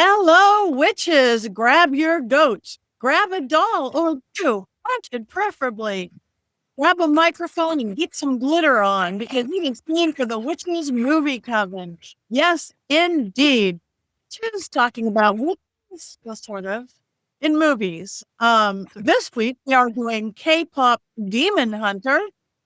Hello, witches. Grab your goats. Grab a doll or two, haunted preferably. Grab a microphone and get some glitter on because it is time for the Witches Movie Coven. Yes, indeed. Just talking about witches, well, sort of, in movies. This week we are doing K-pop Demon Hunter.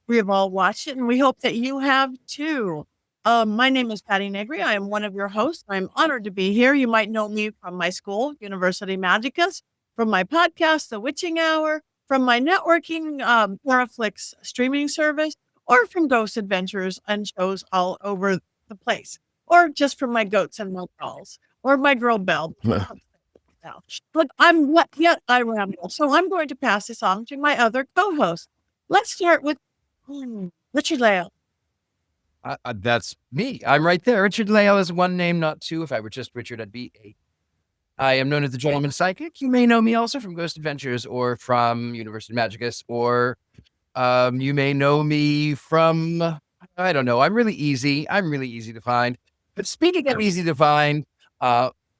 We have all watched it and we hope that you have too. My name is Patti Negri. I am one of your hosts. I'm honored to be here. You might know me from my school, University Magicus, from my podcast, The Witching Hour, from my networking Paraflix streaming service, or from Ghost Adventures and shows all over the place, or just from my goats and my dolls, or my girl Belle. But yet I ramble. So I'm going to pass this on to my other co-host. Let's start with Richard-Lael. That's me. I'm right there. Richard-Lael is one name, not two. If I were just Richard, I'd be eight. I am known as the Gentleman Psychic. You may know me also from Ghost Adventures or from University Magicus, or you may know me from, I don't know. I'm really easy to find. But speaking of easy to find,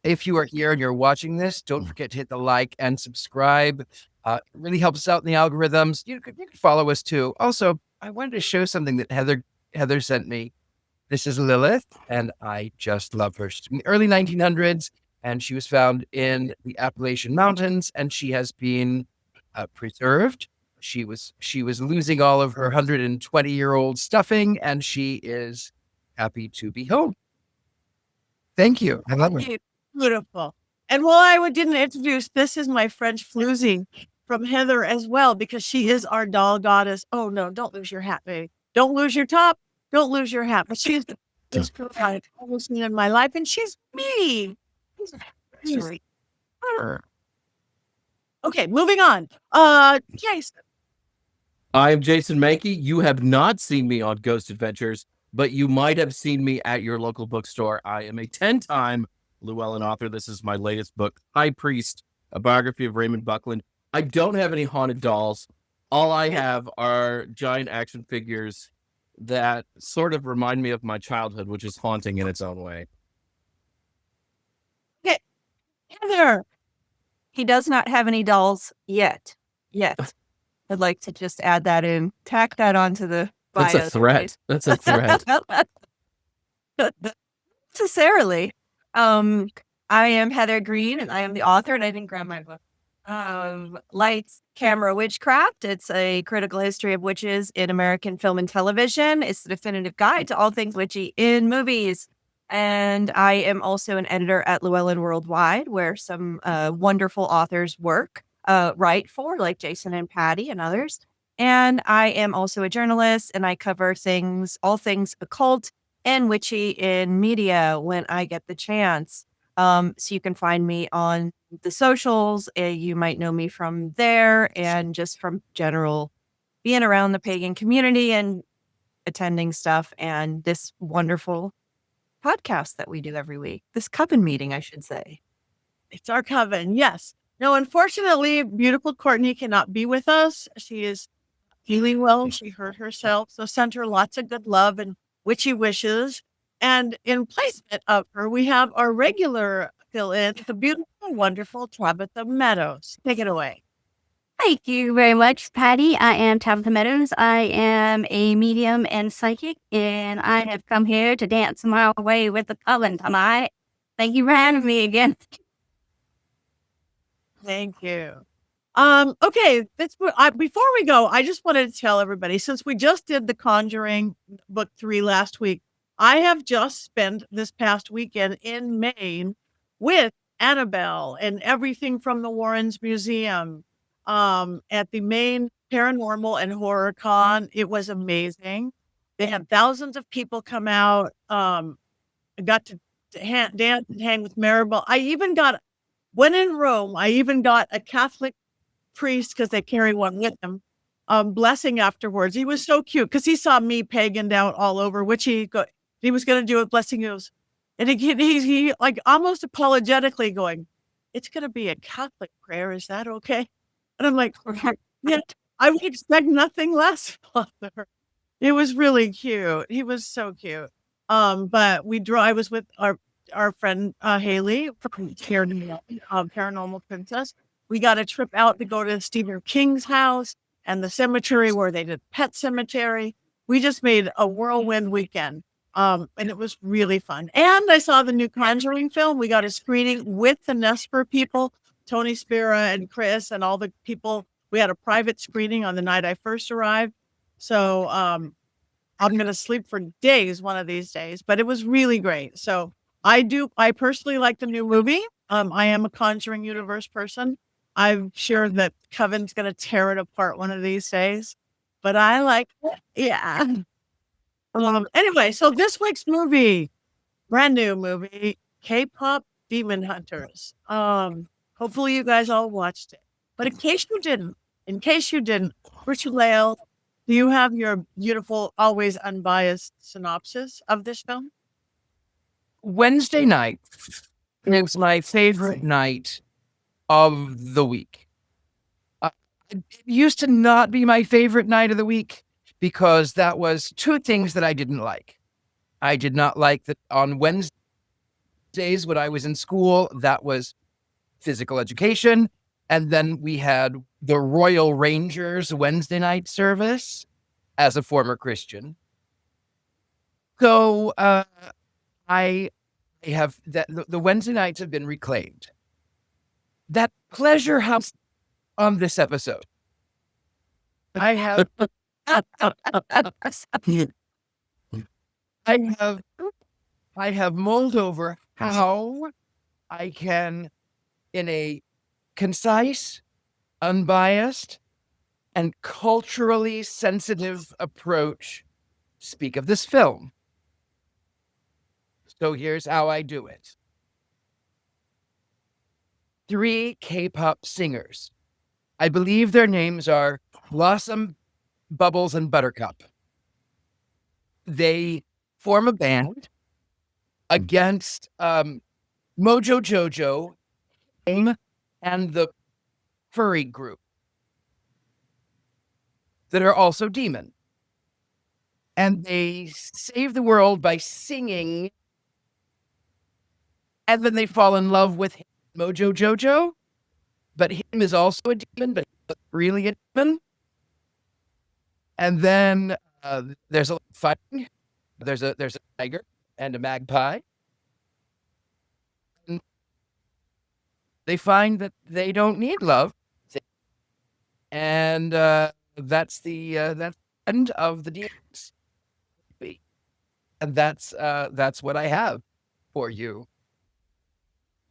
if you are here and you're watching this, don't forget to hit the like and subscribe. It really helps us out in the algorithms. You could follow us too. Also, I wanted to show something that Heather sent me. This is Lilith, and I just love her. She's from the early 1900s, and she was found in the Appalachian Mountains, and she has been preserved. She was losing all of her 120-year-old stuffing, and she is happy to be home. Thank you. I love her. Beautiful. And while I didn't introduce, this is my French floozy from Heather as well, because she is our doll goddess. Oh no, don't lose your hat, baby. Don't lose your top. Don't lose your hat. But she's the best girl I've ever seen in my life, and she's me. Okay, moving on. Jason. I am Jason Mankey. You have not seen me on Ghost Adventures, but you might have seen me at your local bookstore. I am a 10-time Llewellyn author. This is my latest book, High Priest, a biography of Raymond Buckland. I don't have any haunted dolls. All I have are giant action figures that sort of remind me of my childhood, which is haunting in its own way. Okay, Heather. He does not have any dolls yet. I'd like to just add that in, tack that onto the bio. That's a threat. That's a threat. Necessarily. I am Heather Greene, and I am the author, and I didn't grab my book. Lights, Camera, Witchcraft. It's a critical history of witches in American film and television. It's the definitive guide to all things witchy in movies. And I am also an editor at Llewellyn Worldwide, where some wonderful authors write for, like Jason and Patti and others. And I am also a journalist, and I cover all things occult and witchy in media when I get the chance. So you can find me on the socials. You might know me from there, and just from general being around the pagan community and attending stuff, and this wonderful podcast that we do every week. This coven meeting, I should say. It's our coven, yes. No, unfortunately, beautiful Courtney cannot be with us. She is feeling well. She hurt herself, so send her lots of good love and witchy wishes. And in placement of her, we have our regular fill-in, the beautiful, wonderful Tabitha Meadows. Take it away. Thank you very much, Patti. I am Tabitha Meadows. I am a medium and psychic, and I have come here to dance my way with the coven tonight. Thank you for having me again. Thank you. Okay, before we go, I just wanted to tell everybody, since we just did The Conjuring Book 3 last week, I have just spent this past weekend in Maine with Annabelle and everything from the Warrens Museum at the Maine Paranormal and Horror Con. It was amazing. They had thousands of people come out. I got to dance and hang with Maribel. When in Rome, I even got a Catholic priest, because they carry one with them, blessing afterwards. He was so cute because he saw me paganed out all over, which he was going to do a blessing. And he like almost apologetically going, "It's going to be a Catholic prayer. Is that okay?" And I'm like, "Yeah, I would expect nothing less, Father." It was really cute. He was so cute. But I was with our friend Haley from Paranormal Princess. We got a trip out to go to Stephen King's house and the cemetery where they did Pet Cemetery. We just made a whirlwind weekend. And it was really fun. And I saw the new Conjuring film. We got a screening with the Nesper people, Tony Spira and Chris and all the people. We had a private screening on the night I first arrived. So I'm going to sleep for days one of these days, but it was really great. So I personally like the new movie. I am a Conjuring universe person. I'm sure that Coven's going to tear it apart one of these days, but I like it. Yeah. Anyway, so this week's movie, brand new movie, KPop Demon Hunters. Hopefully you guys all watched it. But in case you didn't, Richard-Lael, do you have your beautiful, always unbiased synopsis of this film? Wednesday night is my favorite night of the week. It used to not be my favorite night of the week because that was two things that I didn't like. I did not like that on Wednesdays when I was in school, that was physical education. And then we had the Royal Rangers Wednesday night service as a former Christian. So I have that the Wednesday nights have been reclaimed. That pleasure house on this episode. I have I have mulled over how I can, in a concise, unbiased, and culturally sensitive approach, speak of this film. So here's how I do it. 3 K-pop singers. I believe their names are Blossom, Bubbles, and Buttercup. They form a band against Mojo Jojo and the furry group that are also demon. And they save the world by singing. And then they fall in love with Mojo Jojo. But him is also a demon, but he's not really a demon. And then there's a fighting. There's a tiger and a magpie. And they find that they don't need love. And that's the end of the demons. And that's what I have for you.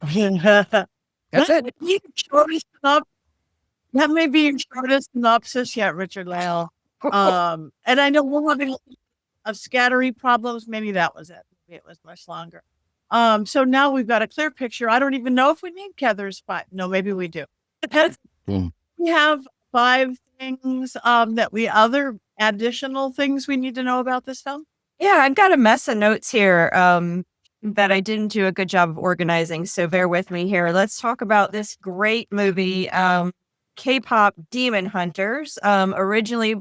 That's it. That may be your shortest synopsis yet, Richard-Lael. And I know we're having of scattery problems. Maybe that was it. Maybe it was much longer. So now we've got a clear picture. I don't even know if we need Heather's spot. No, maybe we do. We have 5 things other additional things we need to know about this film. Yeah, I've got a mess of notes here that I didn't do a good job of organizing, so bear with me here. Let's talk about this great movie, K-pop Demon Hunters, originally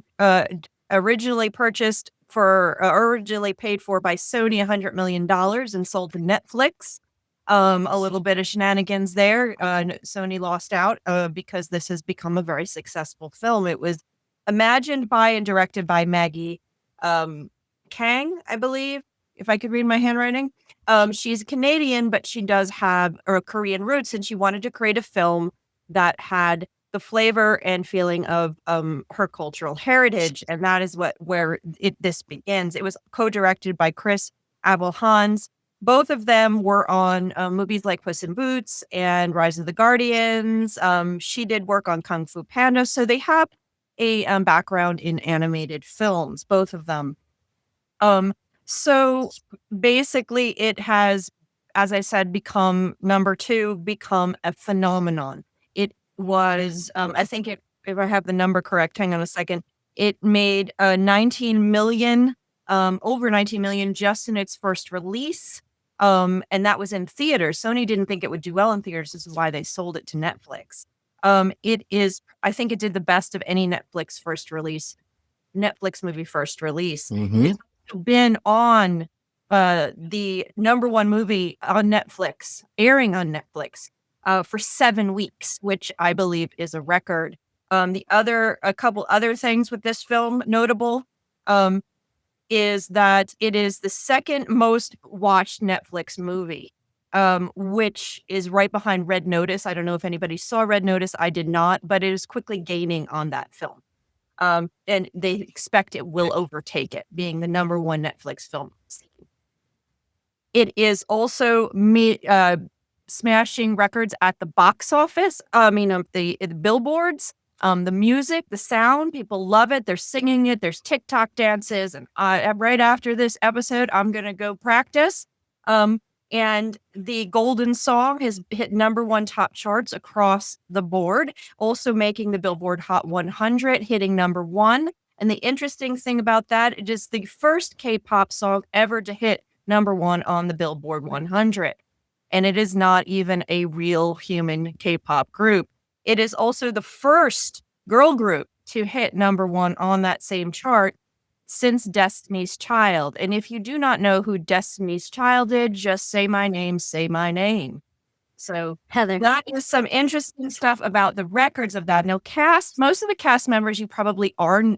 purchased for, originally paid for by Sony $100 million and sold to Netflix. A little bit of shenanigans there. Sony lost out because this has become a very successful film. It was imagined by and directed by Maggie Kang, I believe, if I could read my handwriting. She's Canadian, but she does have Korean roots, and she wanted to create a film that had the flavor and feeling of her cultural heritage, and that is where this begins. It was co-directed by Chris Abel-Hans. Both of them were on movies like Puss in Boots and Rise of the Guardians. She did work on Kung Fu Panda, so they have a background in animated films, both of them. So basically it has, as I said, become a phenomenon. It was, I think if I have the number correct, hang on a second, it made 19 million, over 19 million just in its first release. And that was in theaters. Sony didn't think it would do well in theaters. This is why they sold it to Netflix. I think it did the best of any Netflix movie first release. Mm-hmm. It's been on the number one movie on Netflix, airing on Netflix for 7 weeks, which I believe is a record. A couple other things with this film notable is that it is the second most watched Netflix movie, which is right behind Red Notice. I don't know if anybody saw Red Notice. I did not, but it is quickly gaining on that film. And they expect it will overtake it, being the number one Netflix film. It is also smashing records at the box office. The billboards, the music, the sound, people love it. They're singing it. There's TikTok dances. And right after this episode, I'm going to go practice. And the Golden Song has hit number one top charts across the board, also making the Billboard Hot 100, hitting number one. And the interesting thing about that, it is the first K-pop song ever to hit number one on the Billboard 100. And it is not even a real human K-pop group. It is also the first girl group to hit number one on that same chart since Destiny's Child. And if you do not know who Destiny's Child is, just say my name, say my name. So Heather. that is some interesting stuff about the records of that. Now, most of the cast members you probably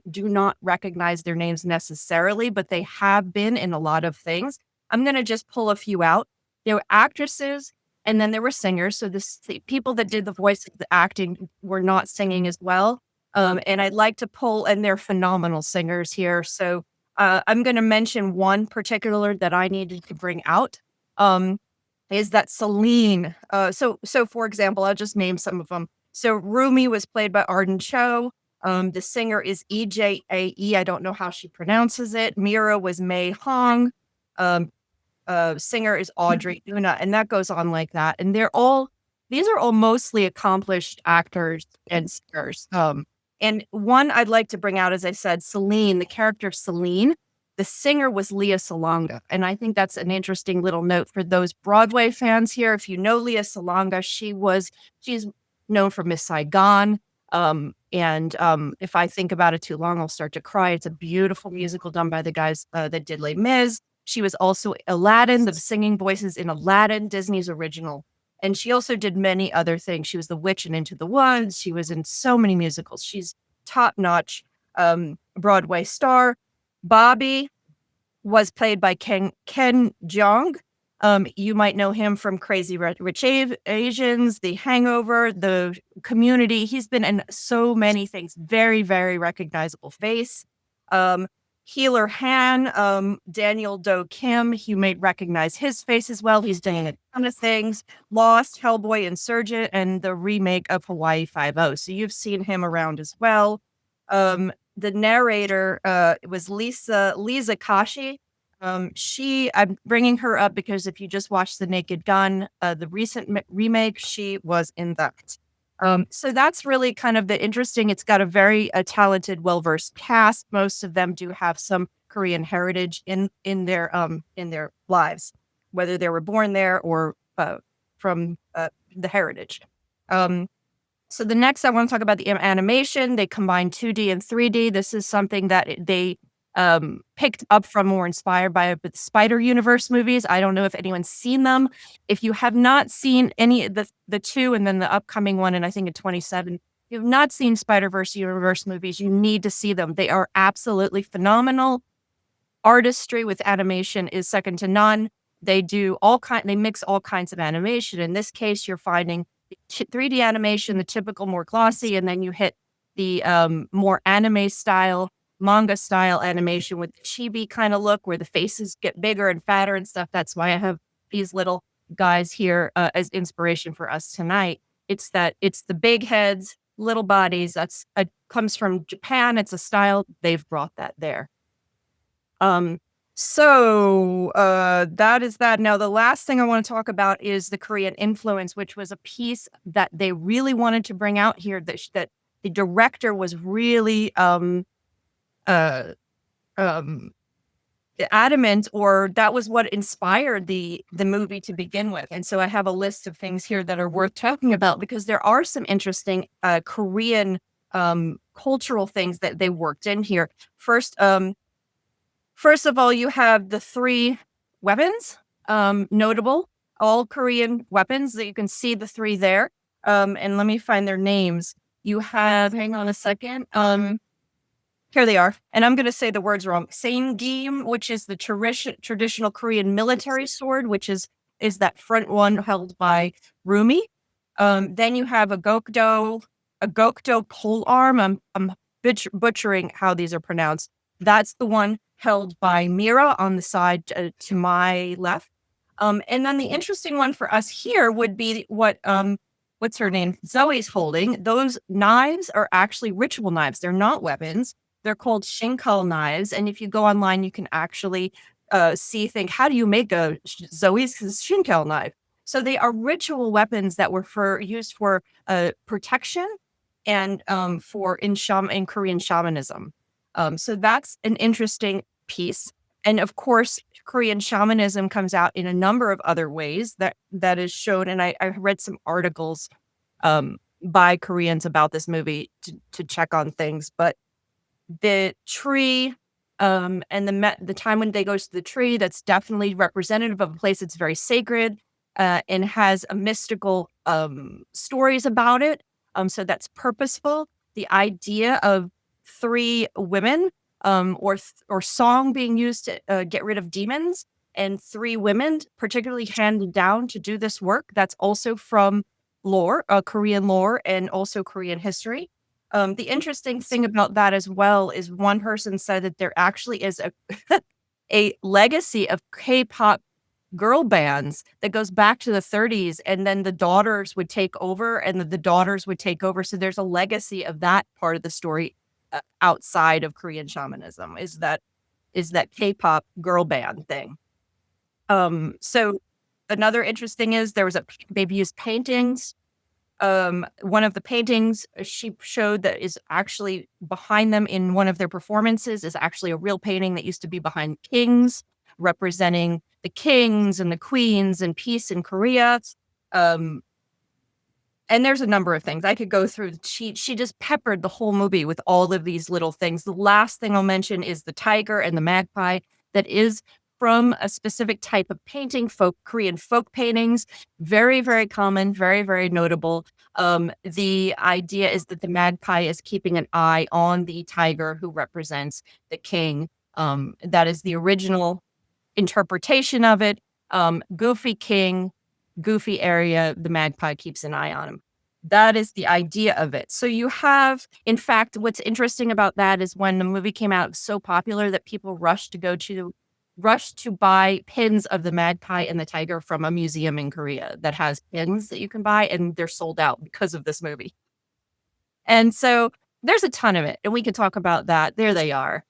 do not recognize their names necessarily, but they have been in a lot of things. I'm going to just pull a few out. There were actresses, and then there were singers. So the people that did the voice of the acting were not singing as well. And I'd like to pull, and they're phenomenal singers here. So I'm going to mention one particular that I needed to bring out. Is that Celine? So for example, I'll just name some of them. So Rumi was played by Arden Cho. The singer is EJAE. I don't know how she pronounces it. Mira was Mei Hong. Singer is Audrey Una, and that goes on like that. And these are all mostly accomplished actors and singers. And one I'd like to bring out, as I said, Celine, the character Celine. The singer was Lea Salonga. And I think that's an interesting little note for those Broadway fans here. If you know Lea Salonga, she's known for Miss Saigon. If I think about it too long, I'll start to cry. It's a beautiful musical done by the guys that did Les Mis. She was also Aladdin, the singing voices in Aladdin, Disney's original. And she also did many other things. She was the witch in Into the Woods. She was in so many musicals. She's top-notch Broadway star. Bobby was played by Ken Jeong. You might know him from Crazy Rich Asians, The Hangover, The Community. He's been in so many things. Very, very recognizable face. Healer Han, Daniel Do Kim, you may recognize his face as well. He's doing a ton of things. Lost, Hellboy, Insurgent, and the remake of Hawaii Five-0. So you've seen him around as well. The narrator was Lisa Kashi. I'm bringing her up because if you just watched The Naked Gun, the recent remake, she was in that. So that's really kind of the interesting. It's got a very talented, well-versed cast. Most of them do have some Korean heritage in their lives, whether they were born there or from the heritage. So the next I want to talk about the animation. They combine 2D and 3D. This is something that they picked up from or inspired by the Spider-Universe movies. I don't know if anyone's seen them. If you have not seen any of the two and then the upcoming one, and I think in 27, if you have not seen Spider-Verse Universe movies, you need to see them. They are absolutely phenomenal. Artistry with animation is second to none. They mix all kinds of animation. In this case, you're finding 3D animation, the typical more glossy, and then you hit the more anime style, manga style animation with the chibi kind of look where the faces get bigger and fatter and stuff. That's why I have these little guys here as inspiration for us tonight. It's the big heads, little bodies. Comes from Japan. It's a style. They've brought that there. So that is that. Now, the last thing I want to talk about is the Korean influence, which was a piece that they really wanted to bring out here that the director was really adamant, or that was what inspired the movie to begin with. And so I have a list of things here that are worth talking about because there are some interesting Korean cultural things that they worked in here. First of all, you have the three weapons, notable, all Korean weapons that you can see the 3 there. And let me find their names. You have, hang on a second. Here they are. And I'm going to say the words wrong. Saengim, which is the traditional Korean military sword, which is that front one held by Rumi. Then you have a gokdo pole arm. I'm butchering how these are pronounced. That's the one held by Mira on the side to my left. And then the interesting one for us here would be what's her name? Zoe's holding. Those knives are actually ritual knives. They're not weapons. They're called shinkal knives. And if you go online, you can actually how do you make a Zoe's shinkal knife? So they are ritual weapons that were used for protection and in Korean shamanism. So that's an interesting piece. And of course, Korean shamanism comes out in a number of other ways that is shown. And I read some articles by Koreans about this movie to check on things. But the tree and the time when they go to the tree, that's definitely representative of a place that's very sacred and has a mystical stories about it. So that's purposeful. The idea of 3 women or song being used to get rid of demons, and 3 women particularly handed down to do this work. That's also from lore, Korean lore, and also Korean history. The interesting thing about that as well is one person said that there actually is a legacy of K-pop girl bands that goes back to the 30s, and then the daughters would take over, and the daughters would take over. So there's a legacy of that part of the story outside of Korean shamanism is that K-pop girl band thing. So another interesting is they've used paintings. One of the paintings she showed that is actually behind them in one of their performances is actually a real painting that used to be behind kings, representing the kings and the queens and peace in Korea. And there's a number of things I could go through. She just peppered the whole movie with all of these little things. The last thing I'll mention is the tiger and the magpie that is from a specific type of painting, Korean folk paintings. Very, very common, very, very notable. The idea is that the magpie is keeping an eye on the tiger who represents the king. That is the original interpretation of it. Goofy king, goofy area, the magpie keeps an eye on him. That is the idea of it. So you have, in fact, what's interesting about that is when the movie came out, it was so popular that people rushed to buy pins of the magpie and the tiger from a museum in Korea that has pins that you can buy, and they're sold out because of this movie. And so there's a ton of it, and we could talk about that. There they are.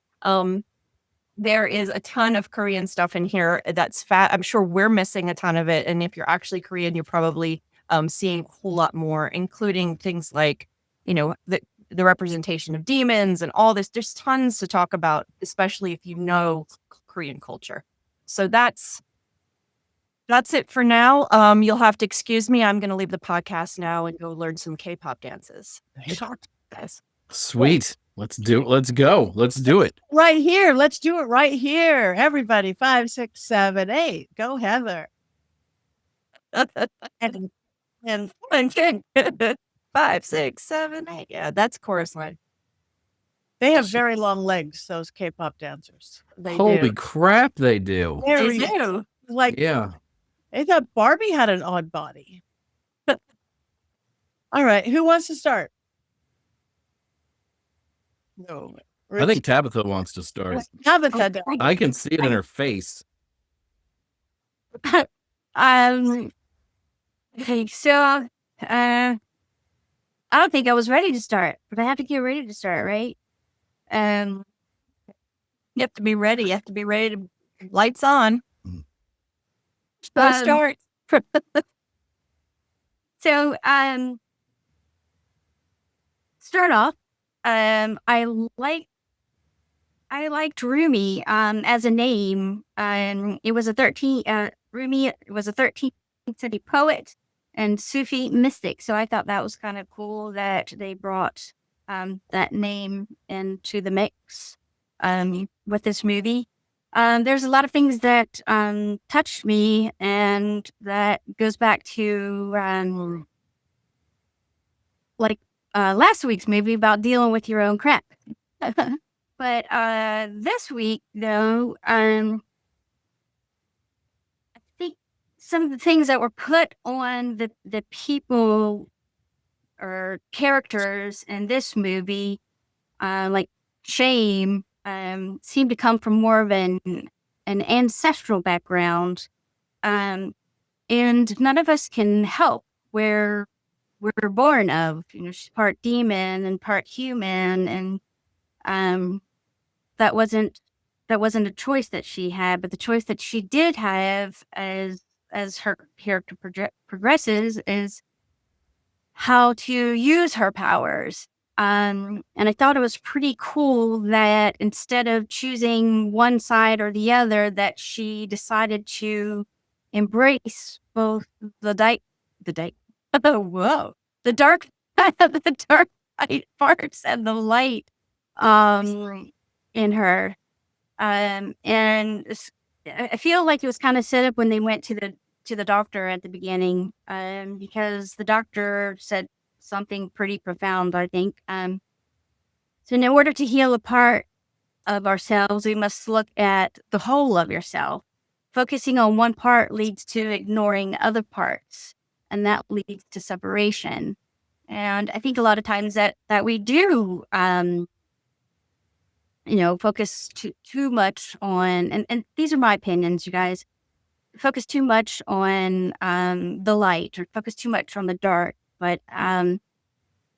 There is a ton of Korean stuff in here that's I'm sure we're missing a ton of it. And if you're actually Korean, you're probably seeing a whole lot more, including things like, the representation of demons and all this. There's tons to talk about, especially if you know Korean culture. So that's it for now. You'll have to excuse me. I'm going to leave the podcast now and go learn some K-pop dances. Talk to you guys. Sweet. Let's go. Let's do it. Right here. Let's do it right here. Everybody, 5, 6, 7, 8. Go, Heather. and 5, 6, 7, 8. Yeah, that's chorus line. They have very long legs, those K-pop dancers. Holy crap, they do. They do. Like, Yeah. I thought Barbie had an odd body. All right. Who wants to start? No. I think Tabitha wants to start. Tabitha does. I can see it in her face. Okay, so I don't think I was ready to start, but I have to get ready to start, right? You have to be ready. You have to be ready to lights on. Go start. So start off. I liked Rumi as a name. It was Rumi was a 13th century poet and Sufi mystic. So I thought that was kind of cool that they brought that name into the mix with this movie. there's a lot of things that touched me, and that goes back to last week's movie about dealing with your own crap. But this week, though, I think some of the things that were put on the people or characters in this movie, like shame, seem to come from more of an ancestral background, and none of us can help where we're born of. She's part demon and part human, and that wasn't a choice that she had, but the choice that she did have as her character progresses is how to use her powers. And I thought it was pretty cool that instead of choosing one side or the other, that she decided to embrace both the dark the dark light parts and the light in her. And I feel like it was kind of set up when they went to the doctor at the beginning, because the doctor said something pretty profound, I think. So in order to heal a part of ourselves, we must look at the whole of yourself. Focusing on one part leads to ignoring other parts, and that leads to separation. And I think a lot of times that we do, focus too much on, and these are my opinions, you guys, focus too much on the light, or focus too much on the dark. But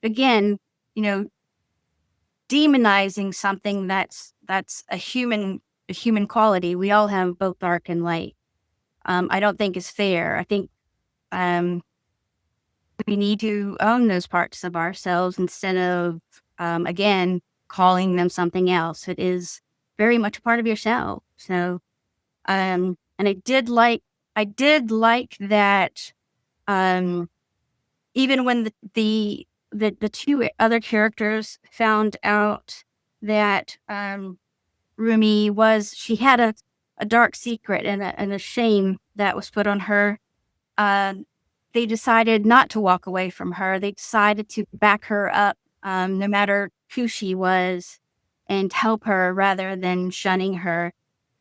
again, demonizing something that's a human quality. We all have both dark and light. I don't think is fair. I think we need to own those parts of ourselves instead of again calling them something else. It is very much a part of yourself. So and I did like that even when the two other characters found out that Rumi she had a dark secret and a shame that was put on her, they decided not to walk away from her. They decided to back her up, no matter who she was, and help her rather than shunning her.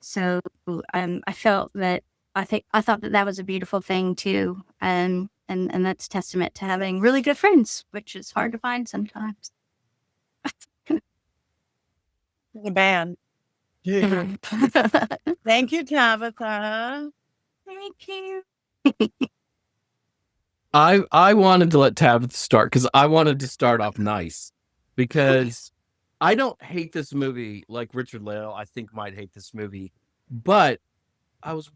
So I thought that was a beautiful thing too, and that's testament to having really good friends, which is hard to find sometimes. The band. Thank you, Tabitha. Thank you. I wanted to let Tabitha start because I wanted to start off nice, because I don't hate this movie like Richard-Lael, I think, might hate this movie, but I was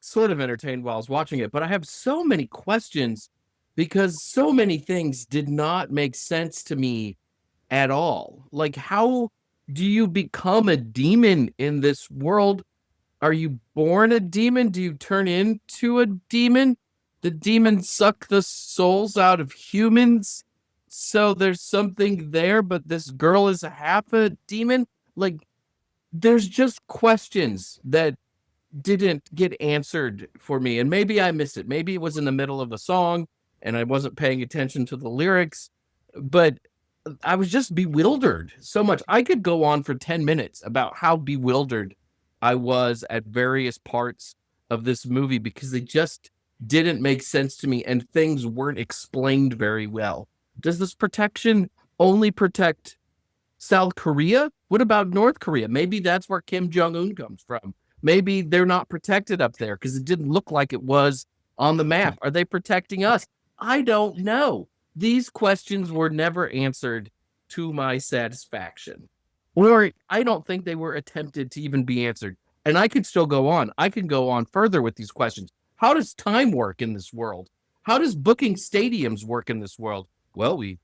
sort of entertained while I was watching it, but I have so many questions because so many things did not make sense to me at all. Like, how do you become a demon in this world? Are you born a demon? Do you turn into a demon? The demons suck the souls out of humans, so there's something there, but this girl is half a demon? Like, there's just questions that didn't get answered for me, and maybe I missed it. Maybe it was in the middle of a song and I wasn't paying attention to the lyrics, but I was just bewildered so much. I could go on for 10 minutes about how bewildered I was at various parts of this movie because they just didn't make sense to me and things weren't explained very well. Does this protection only protect South Korea? What about North Korea? Maybe that's where Kim Jong-un comes from. Maybe they're not protected up there because it didn't look like it was on the map. Are they protecting us? I don't know. These questions were never answered to my satisfaction. Or I don't think they were attempted to even be answered. And I could still go on. I can go on further with these questions. How does time work in this world? How does booking stadiums work in this world? Well, we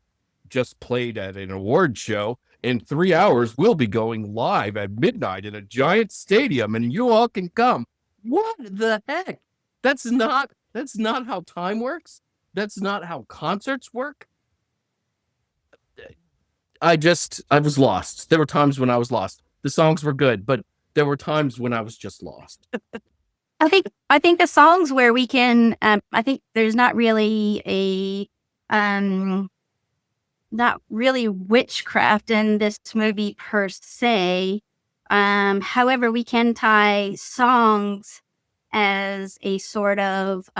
just played at an award show. In 3 hours, we'll be going live at midnight in a giant stadium, and you all can come. What the heck? That's not how time works. That's not how concerts work. I was lost. There were times when I was lost. The songs were good, but there were times when I was just lost. I think the songs where we can I think there's not really a not really witchcraft in this movie per se. However, we can tie songs as a sort of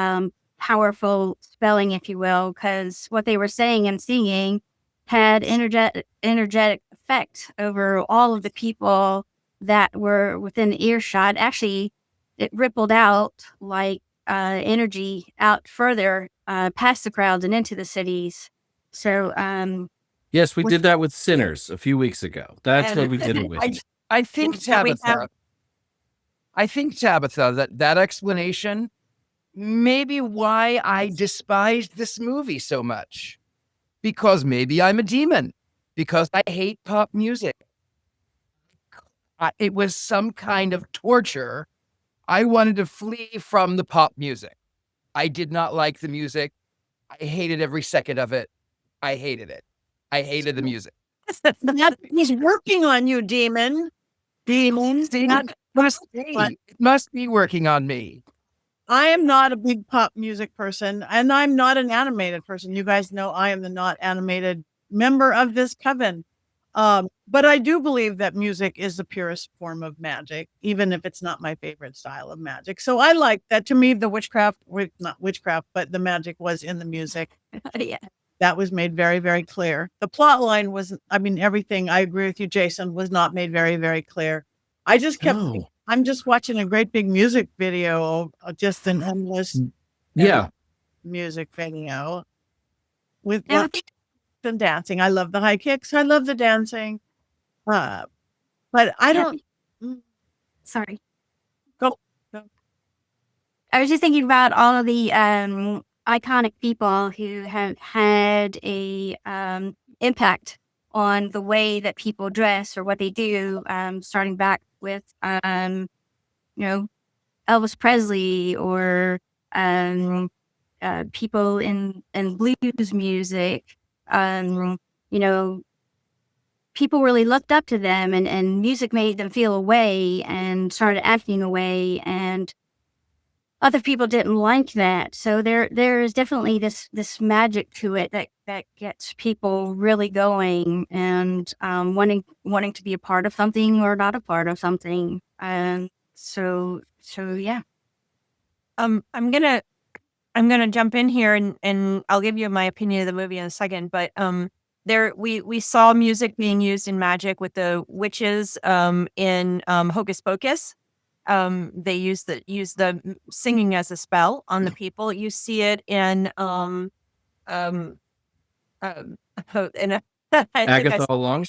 powerful spelling, if you will, because what they were saying and singing had energetic effect over all of the people that were within earshot. Actually, it rippled out like energy out further past the crowds and into the cities. So, Yes, we did that with Sinners a few weeks ago. That's what we did it with. I think Tabitha. I think Tabitha, that explanation may be why I despised this movie so much. Because maybe I'm a demon. Because I hate pop music. It was some kind of torture. I wanted to flee from the pop music. I did not like the music. I hated every second of it. I hated it. I hated the music. He's working on you, demon. Demons. It must be working on me. I am not a big pop music person, and I'm not an animated person. You guys know I am the not animated member of this coven. But I do believe that music is the purest form of magic, even if it's not my favorite style of magic. So I like that. To me, the not witchcraft, but the magic was in the music. yeah. That was made very, very clear. The plot line was, everything, I agree with you, Jason, was not made very, very clear. I just kept, I'm just watching a great big music video, just an endless music video with and dancing. I love the high kicks. I love the dancing. But I don't. Sorry. Go. I was just thinking about all of the iconic people who have had a impact on the way that people dress or what they do. Starting back with Elvis Presley or people in blues music. People really looked up to them, and music made them feel a way and started acting a way, and other people didn't like that. So there is definitely this magic to it that gets people really going and wanting to be a part of something or not a part of something. So yeah. I'm gonna jump in here and I'll give you my opinion of the movie in a second. But we saw music being used in magic with the witches in Hocus Pocus. They use the singing as a spell on the people. You see it in Agatha all along.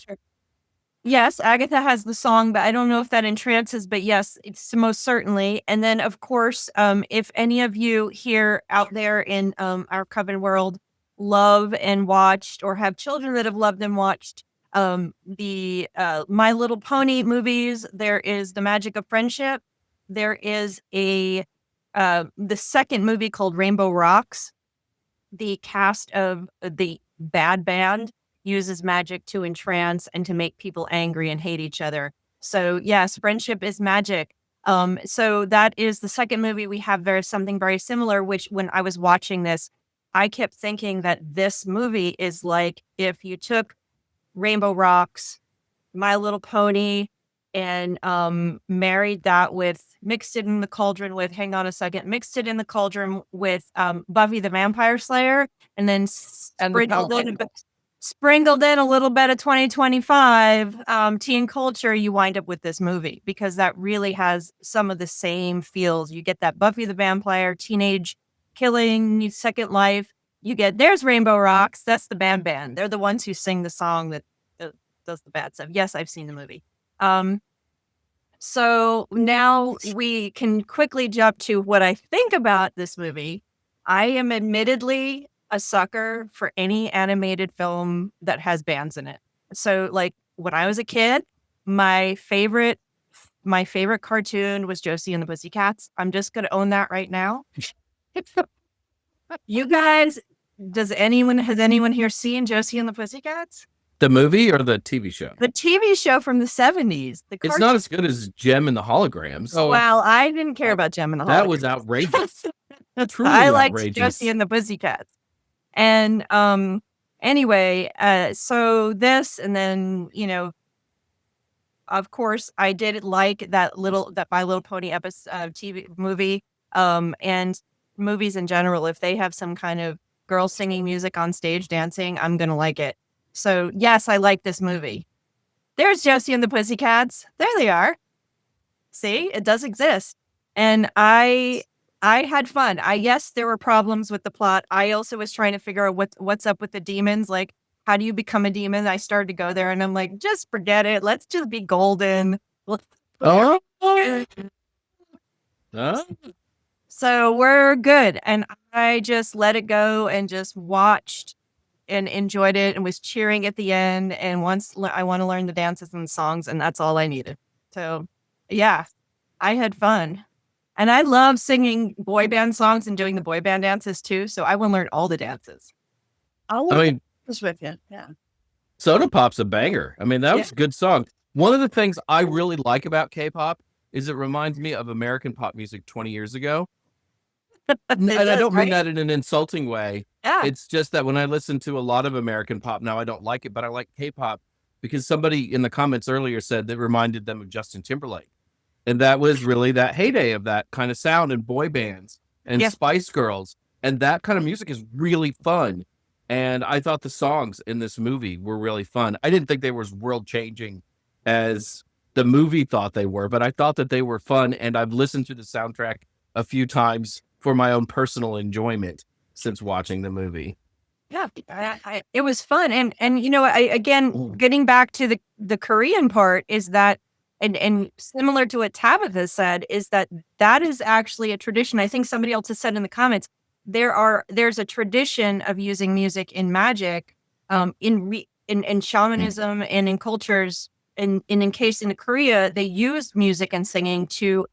Yes, Agatha has the song, but I don't know if that entrances, but yes, it's most certainly. And then, of course, if any of you here out there in our coven world love and watched or have children that have loved and watched the My Little Pony movies, there is The Magic of Friendship. There is the second movie called Rainbow Rocks. The cast of the bad band uses magic to entrance and to make people angry and hate each other. So yes, friendship is magic. So that is the second movie we have something very similar, which when I was watching this, I kept thinking that this movie is like if you took Rainbow Rocks, My Little Pony, and mixed it in the cauldron with Buffy the Vampire Slayer, and then sprinkled in a little bit of 2025 teen culture, you wind up with this movie, because that really has some of the same feels. You get that Buffy the Vampire, teenage killing, Second Life. There's Rainbow Rocks. That's the band. They're the ones who sing the song that does the bad stuff. Yes, I've seen the movie. So now we can quickly jump to what I think about this movie. I am admittedly a sucker for any animated film that has bands in it. So like when I was a kid, my favorite cartoon was Josie and the Pussycats. I'm just going to own that right now. You guys, has anyone here seen Josie and the Pussycats? The movie or the TV show? The TV show from the 70s. It's not as good as Gem and the Holograms. Oh, Well, I didn't care about Gem and the that was Holograms. outrageous. Truly I liked outrageous. Josie and the Pussycats. And anyway, so this, and then, you know, of course, I did like that My Little Pony episode TV movie, and movies in general. If they have some kind of girls singing music on stage dancing, I'm gonna like it. So yes, I like this movie. There's Josie and the Pussycats. There they are. See, it does exist, and I had fun. Yes, there were problems with the plot. I also was trying to figure out what's up with the demons. Like, how do you become a demon? I started to go there, and I'm like, just forget it. Let's just be golden. Oh. So we're good. And I just let it go and just watched and enjoyed it and was cheering at the end. And once I want to learn the dances and songs, and that's all I needed. So yeah, I had fun. And I love singing boy band songs and doing the boy band dances too. So I want to learn all the dances. I'll I mean, this with you. Yeah. Soda Pop's a banger. I mean, that was a good song. One of the things I really like about K-pop is it reminds me of American pop music 20 years ago. And I don't mean that in an insulting way. Yeah. It's just that when I listen to a lot of American pop now, I don't like it, but I like K-pop because somebody in the comments earlier said that reminded them of Justin Timberlake. And that was really that heyday of that kind of sound and boy bands and Spice Girls. And that kind of music is really fun. And I thought the songs in this movie were really fun. I didn't think they were as world-changing as the movie thought they were, but I thought that they were fun. And I've listened to the soundtrack a few times for my own personal enjoyment since watching the movie. Yeah, it was fun. And you know, again, getting back to the Korean part is that, and similar to what Tabitha said, is that is actually a tradition. I think somebody else has said in the comments, there's a tradition of using music in magic, in shamanism and in cultures. And in case in Korea, they use music and singing to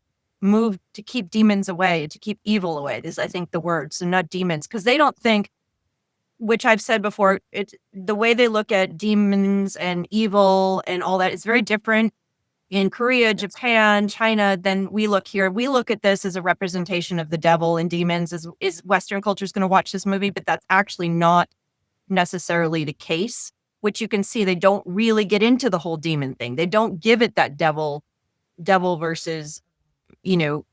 keep demons away, to keep evil away. Is I think the word, so not demons, because they don't think, which I've said before, it's the way they look at demons and evil and all that is very different in Korea, Japan, China than we look here. We look at this as a representation of the devil and demons. Is Western culture is going to watch this movie, but that's actually not necessarily the case. Which you can see, they don't really get into the whole demon thing. They don't give it that devil versus, you know,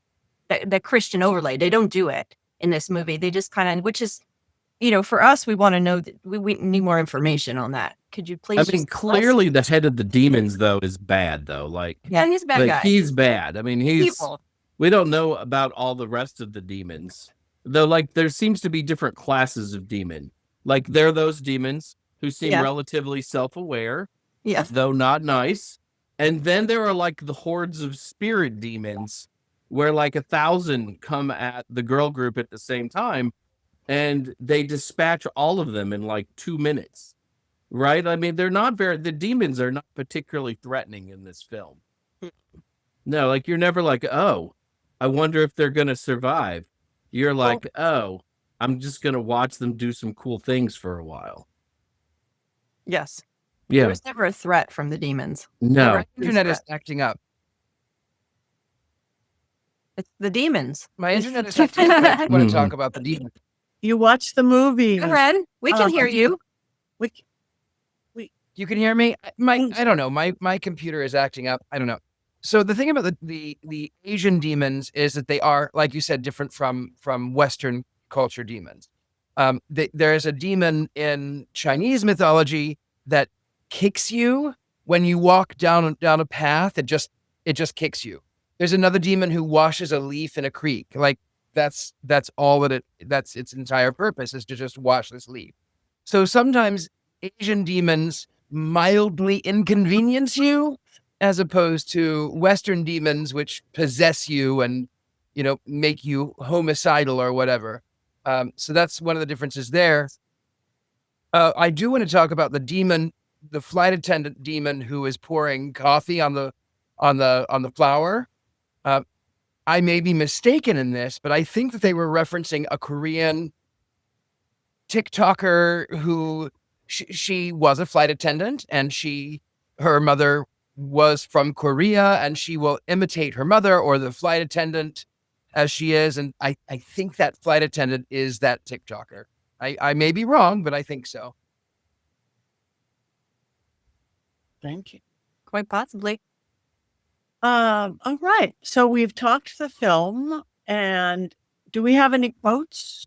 the Christian overlay. They don't do it in this movie. They just kind of, which is, you know, for us, we want to know that we need more information on that. Could you please? I mean, clearly the head of the demons though is bad though. Like, yeah, he's a bad guy. He's bad. I mean, he's Evil. We don't know about all the rest of the demons though. Like, there seems to be different classes of demon. Like, there are those demons who seem relatively self-aware, though not nice. And then there are like the hordes of spirit demons where like 1,000 come at the girl group at the same time and they dispatch all of them in like 2 minutes, right? I mean, the demons are not particularly threatening in this film. No, like, you're never like, oh, I wonder if they're going to survive. You're like, oh, I'm just going to watch them do some cool things for a while. Yes. Yeah. There was never a threat from the demons. No. My internet is acting up. It's the demons. My internet is acting up. I want to talk about the demons. You watch the movie. Ren, we can hear you. You can hear me? I don't know. My computer is acting up. I don't know. So the thing about the Asian demons is that they are, like you said, different from Western culture demons. There is a demon in Chinese mythology that kicks you when you walk down a path. It just kicks you. There's another demon who washes a leaf in a creek. Like, that's all that's its entire purpose, is to just wash this leaf. So sometimes Asian demons mildly inconvenience you, as opposed to Western demons, which possess you and, you know, make you homicidal or whatever. So that's one of the differences there. I do want to talk about the flight attendant demon who is pouring coffee on the flower. I may be mistaken in this, but I think that they were referencing a Korean TikToker who she was a flight attendant, and her mother was from Korea, and she will imitate her mother or the flight attendant as she is. And I think that flight attendant is that TikToker. I may be wrong, but I think so. Thank you. Quite possibly. All right. So we've talked the film, and do we have any quotes?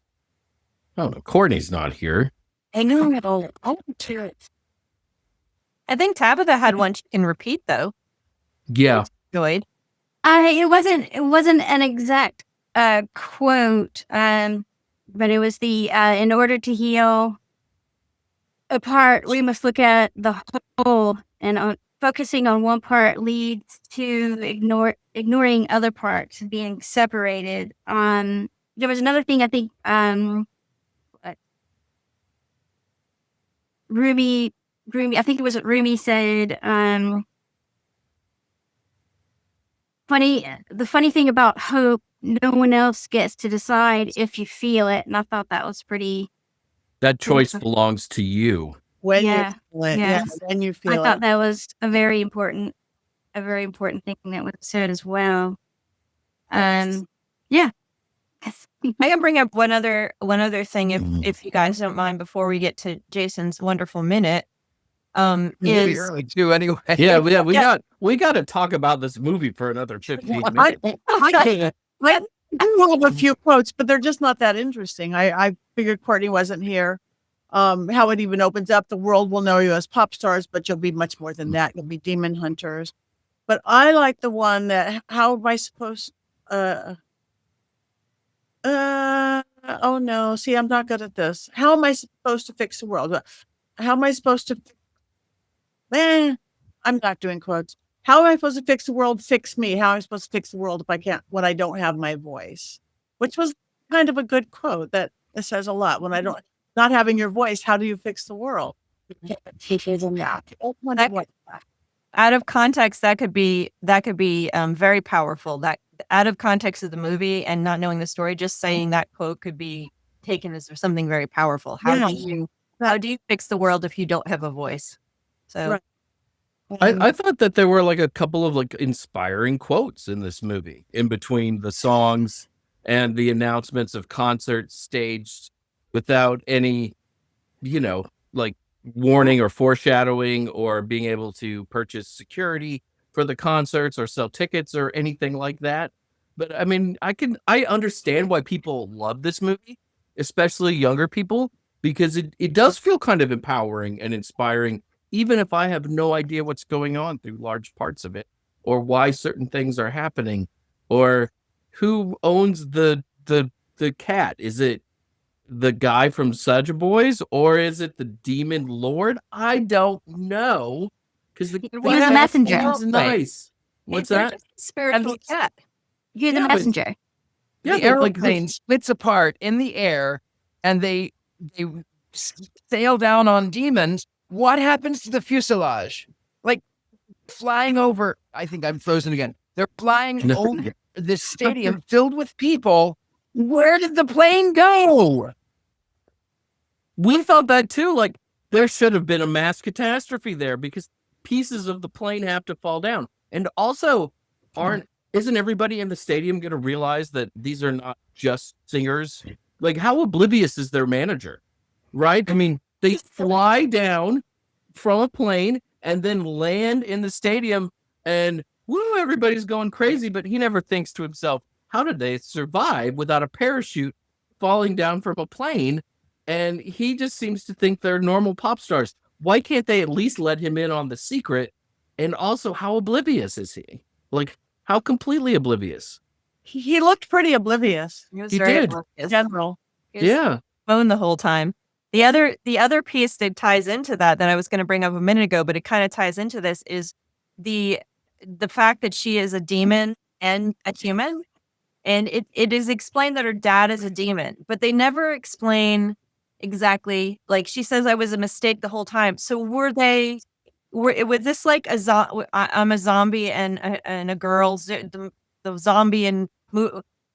Oh, no, Courtney's not here. I know. Oh, I think Tabitha had one she can repeat though. Yeah. Enjoyed. It wasn't an exact quote, but it was the in order to heal a part, we must look at the whole, and focusing on one part leads to ignoring other parts, being separated. There was another thing I think Rumi, I think it was what Rumi said. The funny thing about hope, no one else gets to decide if you feel it, and I thought that was pretty. That choice belongs to you. When Yeah. you feel it. Yes. When you I feel thought it. that was a very important thing that was said as well. Yeah. Yes. I can bring up one other thing if you guys don't mind before we get to Jason's wonderful minute. Maybe Is early too, anyway. Yeah, we got to talk about this movie for another 15 minutes. I have a few quotes, but they're just not that interesting. I figured Courtney wasn't here. How it even opens up, the world will know you as pop stars, but you'll be much more than that. You'll be demon hunters. But I like the one that, how am I supposed, oh no, see, I'm not good at this. How am I supposed to fix the world? How am I supposed to, I'm not doing quotes. How am I supposed to fix the world? Fix me. How am I supposed to fix the world if I can't, when I don't have my voice? Which was kind of a good quote that says a lot. When I don't, not having your voice, how do you fix the world? out of context, that could be very powerful. That out of context of the movie and not knowing the story, just saying that quote could be taken as something very powerful. How do you fix the world if you don't have a voice? So Right. I thought that there were like a couple of like inspiring quotes in this movie in between the songs and the announcements of concerts staged without any, like warning or foreshadowing or being able to purchase security for the concerts or sell tickets or anything like that. But I mean, I understand why people love this movie, especially younger people, because it does feel kind of empowering and inspiring, even if I have no idea what's going on through large parts of it, or why certain things are happening, or who owns the cat. Is it the guy from Suja Boys, or is it the demon lord? I don't know, because the was a messenger. sounds nice. What's that? spiritual cat. You're the Yeah, but- messenger. Yeah, The but, like, airplane splits apart in the air, and they sail down on demons. What happens to the fuselage? Like flying over. I think I'm frozen again. They're flying over this stadium filled with people. Where did the plane go? we thought that too. Like, there should have been a mass catastrophe there because pieces of the plane have to fall down. And also, isn't everybody in the stadium going to realize that these are not just singers? Like, how oblivious is their manager? Right? I mean, they fly down from a plane and then land in the stadium, and woo, everybody's going crazy. But he never thinks to himself, how did they survive without a parachute falling down from a plane? And he just seems to think they're normal pop stars. Why can't they at least let him in on the secret? And also, how oblivious is he? Like, how completely oblivious? He looked pretty oblivious He was He very did. oblivious. in general. He was Yeah. phone the whole time. The other piece that ties into that I was going to bring up a minute ago, but it kind of ties into this, is the fact that she is a demon and a human. And it is explained that her dad is a demon, but they never explain exactly. Like, she says, I was a mistake the whole time. So was this like I'm a zombie and a girl, the zombie and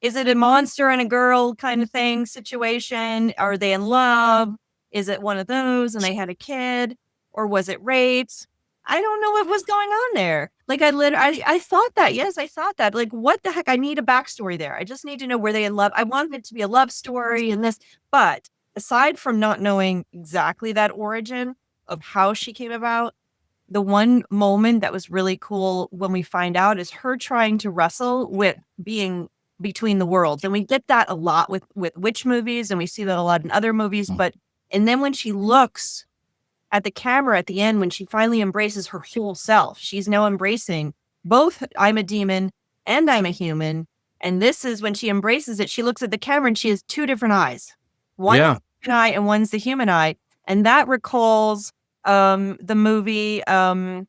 is it a monster and a girl kind of thing situation? Are they in love? Is it one of those and they had a kid, or was it raped? I don't know what was going on there. Like I thought that. Yes, I thought that. Like, what the heck? I need a backstory there. I just need to know where they had love. I wanted it to be a love story and this. But aside from not knowing exactly that origin of how she came about, the one moment that was really cool when we find out is her trying to wrestle with being between the worlds. And we get that a lot with witch movies, and we see that a lot in other movies. But, and then when she looks at the camera at the end, when she finally embraces her whole self, she's now embracing both I'm a demon and I'm a human. And this is when she embraces it, she looks at the camera and she has two different eyes. One's the human eye and one's the human eye. And that recalls the movie I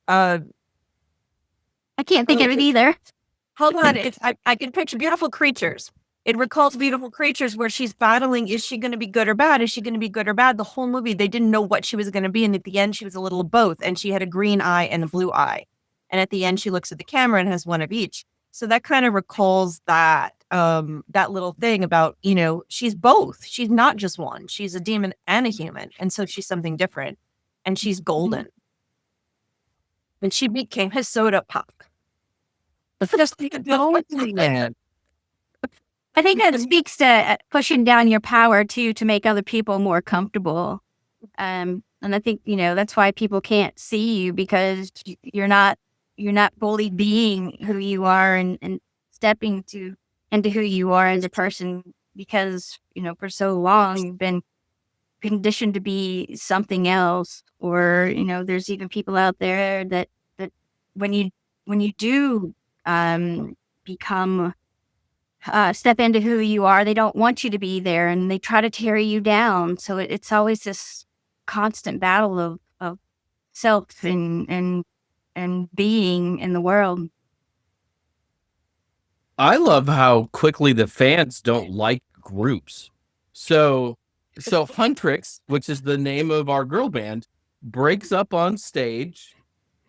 can't think of it either. hold on, I can picture Beautiful Creatures. It recalls Beautiful Creatures, where she's battling, is she going to be good or bad? Is she going to be good or bad? The whole movie, they didn't know what she was going to be, and at the end she was a little of both, and she had a green eye and a blue eye, and at the end she looks at the camera and has one of each. So that kind of recalls that that little thing about, you know, she's both. She's not just one. She's a demon and a human. And so she's something different. And she's golden. And she became his soda pop. Just like a Man. I think that speaks to pushing down your power too, to make other people more comfortable. And I think, you know, that's why people can't see you, because you're not fully being who you are and stepping into who you are as a person, because, you know, for so long you've been conditioned to be something else. Or, you know, there's even people out there that when you do become step into who you are, they don't want you to be there, and they try to tear you down. So it's always this constant battle of self and being in the world. I love how quickly the fans don't like groups. So Huntrix, which is the name of our girl band, breaks up on stage,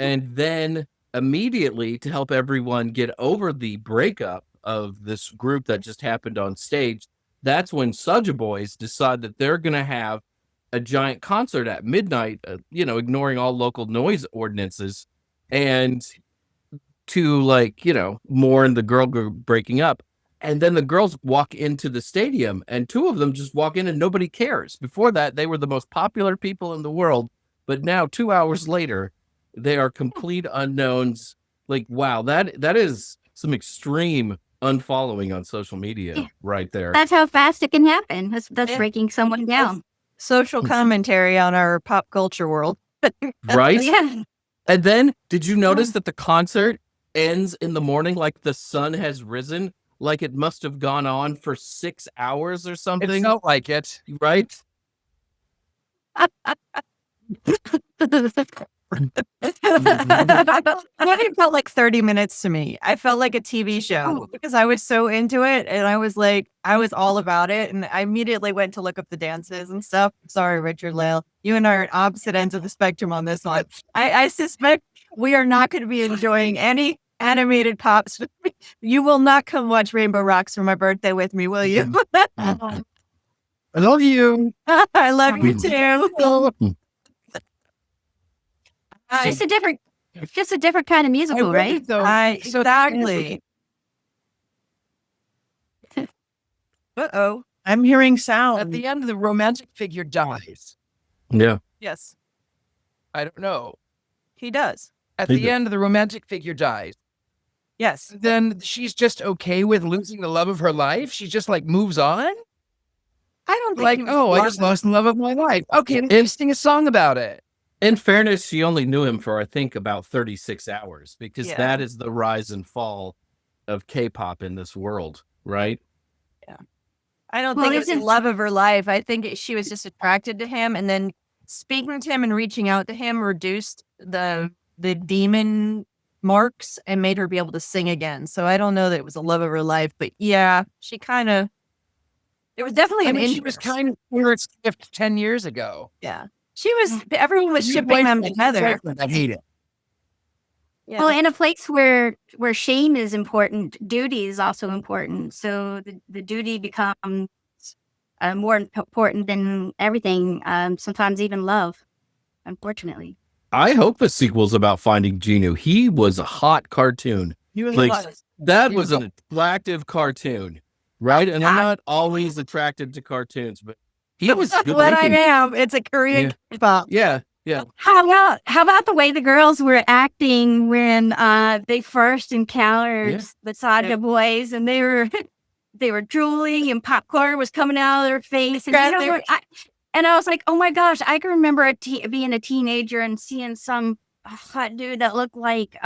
and then immediately, to help everyone get over the breakup of this group that just happened on stage, that's when Soulja Boys decide that they're going to have a giant concert at midnight, ignoring all local noise ordinances, and to, like, mourn the girl group breaking up. And then the girls walk into the stadium, and two of them just walk in and nobody cares. Before that, they were the most popular people in the world. But now, 2 hours later, they are complete unknowns. Like, wow, that is some extreme unfollowing on social media right there. That's how fast it can happen. That's breaking someone down. Social commentary on our pop culture world. Right? Yeah. And then, did you notice that the concert ends in the morning like the sun has risen? Like it must have gone on for 6 hours or something? It felt like it. Right? It felt like 30 minutes to me. I felt like a TV show because I was so into it, and I was all about it. And I immediately went to look up the dances and stuff. Sorry, Richard-Lael. You and I are at opposite ends of the spectrum on this one. I suspect we are not going to be enjoying any animated pops. You will not come watch Rainbow Rocks for my birthday with me, will you? I love you. I love you too. It's just a different kind of musical, right? Exactly. Uh-oh. I'm hearing sound. At the end, the romantic figure dies. Yeah. Yes, I don't know. he does. At He the did. end, the romantic figure dies. Yes. Then she's just okay with losing the love of her life. She just like moves on. I don't think Like, he was oh, I just lost the love of my life. Okay, let's sing a song about it. In fairness, she only knew him for, I think, about 36 hours, because Yeah. that is the rise and fall of K-pop in this world, right? I don't Well, think it was the isn't- love of her life. I think she was just attracted to him, and then speaking to him and reaching out to him reduced the demon marks and made her be able to sing again. So I don't know that it was the love of her life, but yeah, she kind of. It was definitely I an mean, she was interest. kind of where it's 10 years ago. Yeah, she was. Everyone was shipping them together. I hate it. Yeah. Well, in a place where shame is important, duty is also important. So the duty becomes more important than everything. Sometimes even love, unfortunately. I hope the sequel's about finding Genu. He was a hot cartoon. He was Like, like, that was an attractive cartoon, right? And I'm not always attracted to cartoons, but he was good What I looking. am. It's a Korean K-pop. Yeah. How about the way the girls were acting when they first encountered the Saga boys, and they were they were drooling and popcorn was coming out of their face, and I was like, oh my gosh, I can remember being a teenager and seeing some hot dude that looked like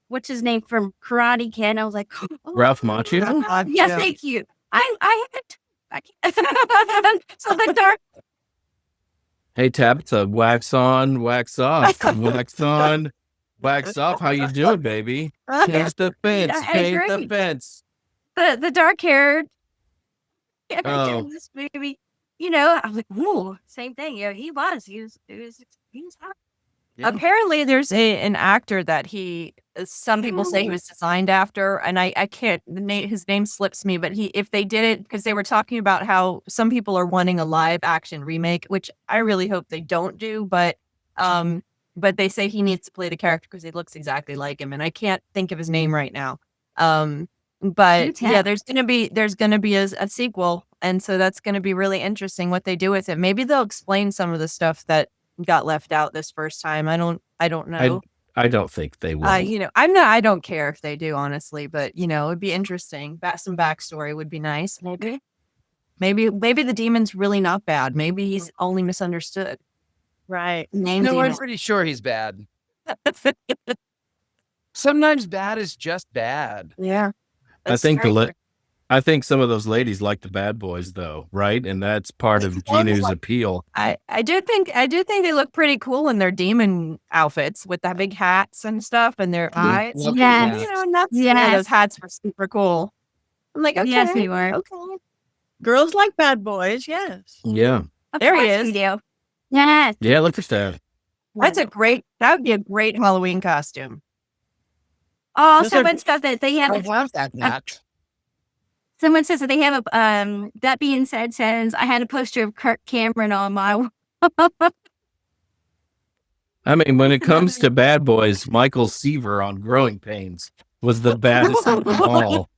what's his name from Karate Kid. And I was like, oh, Ralph Macchio? yes, thank you. I so the dark. Hey, Tabitha, wax on, wax off, wax on, wax off. How you doing, baby? Paint the fence, Yeah, paint the great. fence. The dark haired Oh. this movie, I was like, whoa, same thing. He was hot. Yeah. Apparently, there's an actor that some people say he was designed after, and I can't, his name slips me, but if they did it, because they were talking about how some people are wanting a live action remake, which I really hope they don't do, but they say he needs to play the character because he looks exactly like him, and I can't think of his name right now. But yeah, there's gonna be a sequel, and so that's gonna be really interesting what they do with it. Maybe they'll explain some of the stuff that got left out this first time. I don't know. I don't think they will. I don't care if they do, honestly, but it'd be interesting. Some backstory would be nice. Maybe the demon's really not bad. Maybe he's only misunderstood. right. Name No, I'm demon. pretty sure he's bad. Sometimes bad is just bad. Yeah. I think I think some of those ladies like the bad boys, though, right? And that's part of Genu's appeal. I do think they look pretty cool in their demon outfits with the big hats and stuff and their eyes. Love Yes. that. Yeah, those hats were super cool. I'm like, okay, Yes, they were. okay. Girls like bad boys, yes. Yeah. There he Of course is. we do. Yes. Yeah, look at that. That would be a great Halloween costume. Oh, Those are- someone says that they have. I love that match. Someone says that they have a. That being said, I had a poster of Kirk Cameron on my wall. I mean, when it comes to bad boys, Michael Seaver on Growing Pains was the baddest of them all.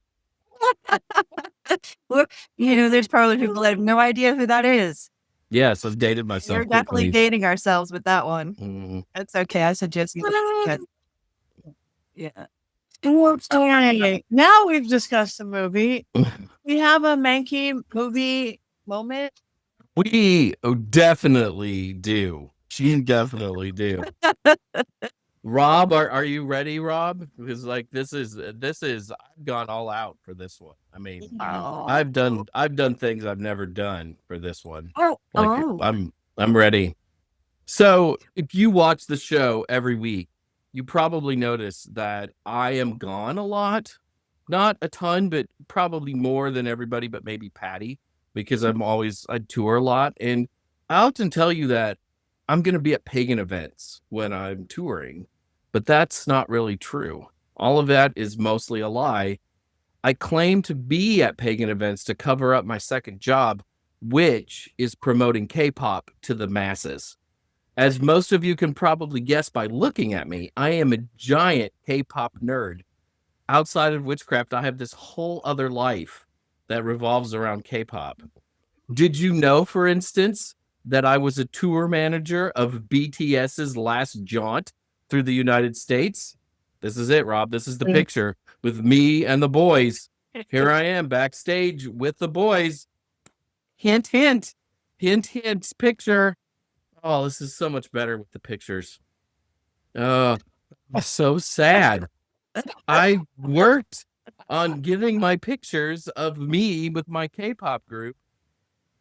There's probably people that have no idea who that is. Yes, I've dated myself. We're definitely quickly. dating ourselves with that one. Mhm. It's okay. I suggest you. Yeah. Okay, now we've discussed the movie. We have a Mankey movie moment. We definitely do. She definitely do. Rob, are you ready, Rob? Because this is I've gone all out for this one. I mean, I've done things I've never done for this one. I'm ready. So if you watch the show every week, you probably notice that I am gone a lot. Not a ton, but probably more than everybody, but maybe Patti, because I tour a lot. And I often tell you that I'm going to be at pagan events when I'm touring, but that's not really true. All of that is mostly a lie. I claim to be at pagan events to cover up my second job, which is promoting K-pop to the masses. As most of you can probably guess by looking at me, I am a giant K-pop nerd. Outside of witchcraft, I have this whole other life that revolves around K-pop. Did you know, for instance, that I was a tour manager of BTS's last jaunt through the United States? This is it, Rob. This is the picture with me and the boys. Here I am backstage with the boys. Hint, hint. Hint, hint, picture. Oh, this is so much better with the pictures. So sad. I worked on giving my pictures of me with my K-pop group,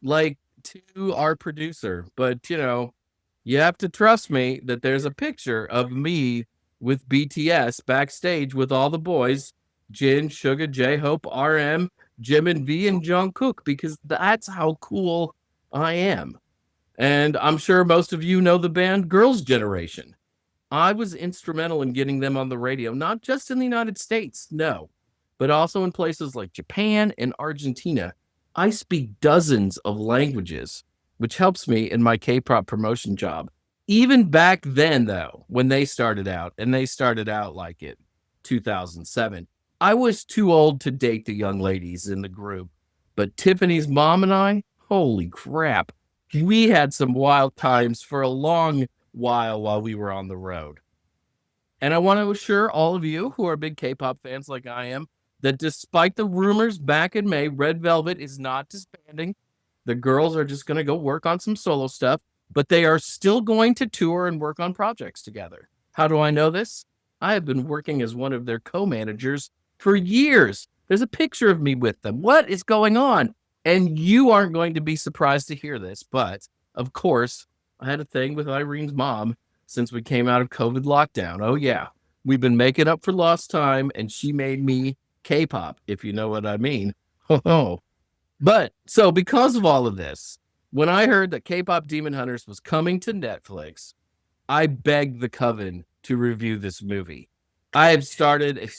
to our producer. But, you have to trust me that there's a picture of me with BTS backstage with all the boys, Jin, Suga, J-Hope, RM, Jimin, V, and Jungkook, because that's how cool I am. And I'm sure most of you know the band Girls' Generation. I was instrumental in getting them on the radio, not just in the United States, no, but also in places like Japan and Argentina. I speak dozens of languages, which helps me in my K-pop promotion job. Even back then, though, when they started out, and they started out like in 2007, I was too old to date the young ladies in the group. But Tiffany's mom and I, holy crap, we had some wild times for a long while we were on the road. And I want to assure all of you who are big K-pop fans like I am that despite the rumors back in May, Red Velvet is not disbanding. The girls are just going to go work on some solo stuff, but they are still going to tour and work on projects together. How do I know this? I have been working as one of their co-managers for years. There's a picture of me with them. What is going on? And you aren't going to be surprised to hear this, but of course, I had a thing with Irene's mom since we came out of COVID lockdown. Oh, yeah. We've been making up for lost time, and she made me K-pop, if you know what I mean. But so because of all of this, when I heard that K-pop Demon Hunters was coming to Netflix, I begged the Coven to review this movie. I have started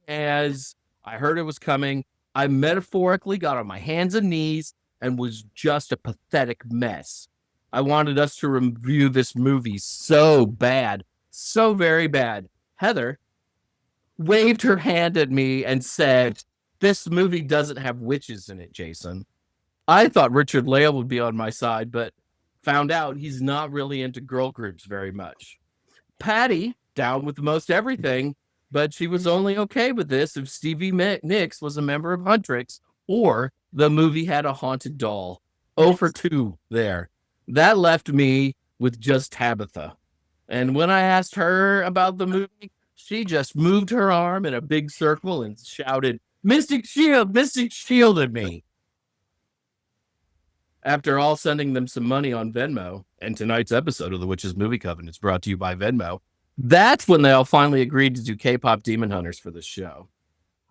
as I heard it was coming. I metaphorically got on my hands and knees and was just a pathetic mess. I wanted us to review this movie so bad, so very bad. Heather waved her hand at me and said, "This movie doesn't have witches in it, Jason." I thought Richard-Lael would be on my side, but found out he's not really into girl groups very much. Patti, down with most everything, but she was only okay with this if Stevie Nicks was a member of Huntrix or the movie had a haunted doll. 0 for 2 there. That left me with just Tabitha. And when I asked her about the movie, she just moved her arm in a big circle and shouted, Mystic Shield at me. After all sending them some money on Venmo, and tonight's episode of the Witches Movie Coven is brought to you by Venmo, that's when they all finally agreed to do K-pop Demon Hunters for this show.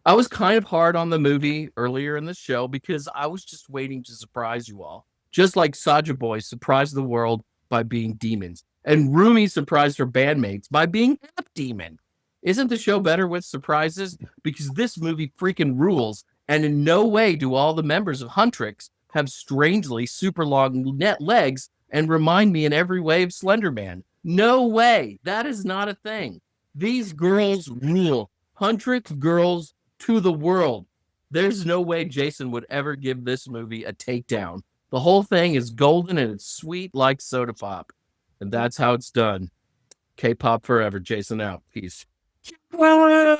I was kind of hard on the movie earlier in the show because I was just waiting to surprise you all. Just like Saja Boy surprised the world by being demons, and Rumi surprised her bandmates by being half demon. Isn't the show better with surprises? Because this movie freaking rules, and in no way do all the members of Huntrix have strangely super long net legs and remind me in every way of Slender Man. No way. That is not a thing. These girls rule. Huntrix girls to the world. There's no way Jason would ever give this movie a takedown. The whole thing is golden and it's sweet like soda pop. And that's how it's done. K-pop forever. Jason out. Peace. Bravo.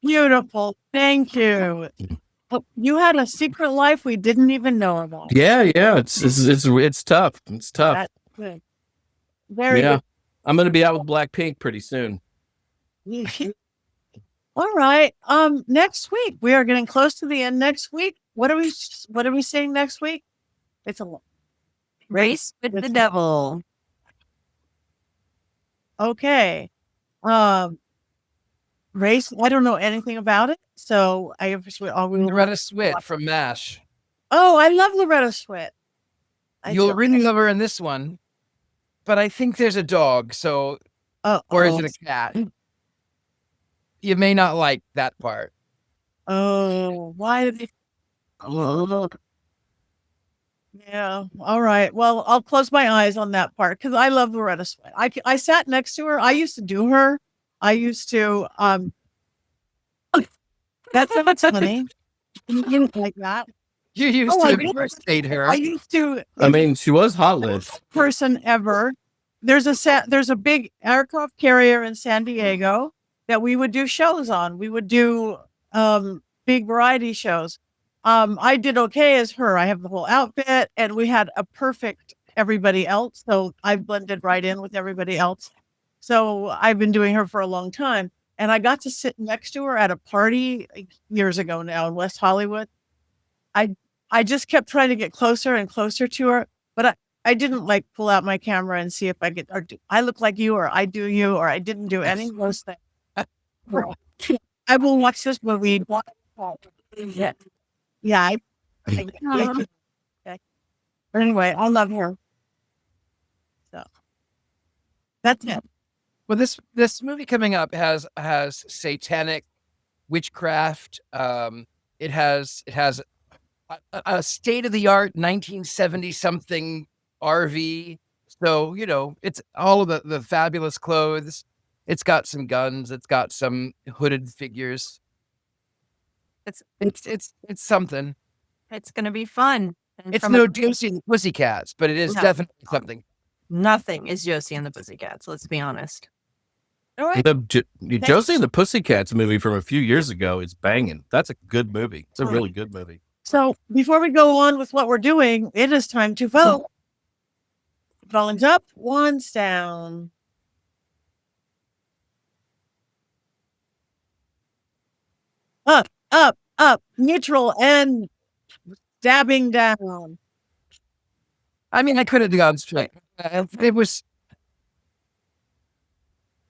Beautiful. Thank you. Oh, you had a secret life we didn't even know about. Yeah. It's tough. It's tough. That's good. Very Yeah. I'm gonna be out with Blackpink pretty soon. good. All right. Next week we are getting close to the end. Next week, what are we seeing next week? It's a lot. Race with the devil. Okay. Race. I don't know anything about it, so I have. Loretta Swit from MASH. Oh, I love Loretta Swit. You'll really love her in this one, but I think there's a dog, so or is it a cat? You may not like that part. Oh, why did they? Yeah. All right. Well, I'll close my eyes on that part because I love Loretta Swit. I sat next to her. I used to do her. I used to. That's funny. You didn't like that. You used to impersonate her. I used to. I mean, she was hot lit. Person ever. There's a big aircraft carrier in San Diego that we would do shows on. We would do big variety shows. I did okay as her. I have the whole outfit, and we had a perfect everybody else. So I blended right in with everybody else. So I've been doing her for a long time, and I got to sit next to her at a party years ago now in West Hollywood. I just kept trying to get closer and closer to her, but I didn't like pull out my camera and see if I could, or I look like you, or I do you, or I didn't do any of those things. I will watch this movie. Yeah. Yeah. Okay. But anyway, I love her. So that's it. Well, this movie coming up has satanic witchcraft. It has a state-of-the-art 1970 something RV. So, it's all of the fabulous clothes. It's got some guns. It's got some hooded figures. It's something. It's going to be fun. And It's from no Josie and the Pussycats, but it is No. definitely something. nothing is Josie and the Pussycats. Let's be honest. All right. The Josie and the Pussycats movie from a few years ago is banging. That's a good movie. It's a really good movie. So before we go on with what we're doing, it is time to vote. Wands up, wands down. Up, up, up, neutral, and dabbing down. I mean, I could have gone straight. It was.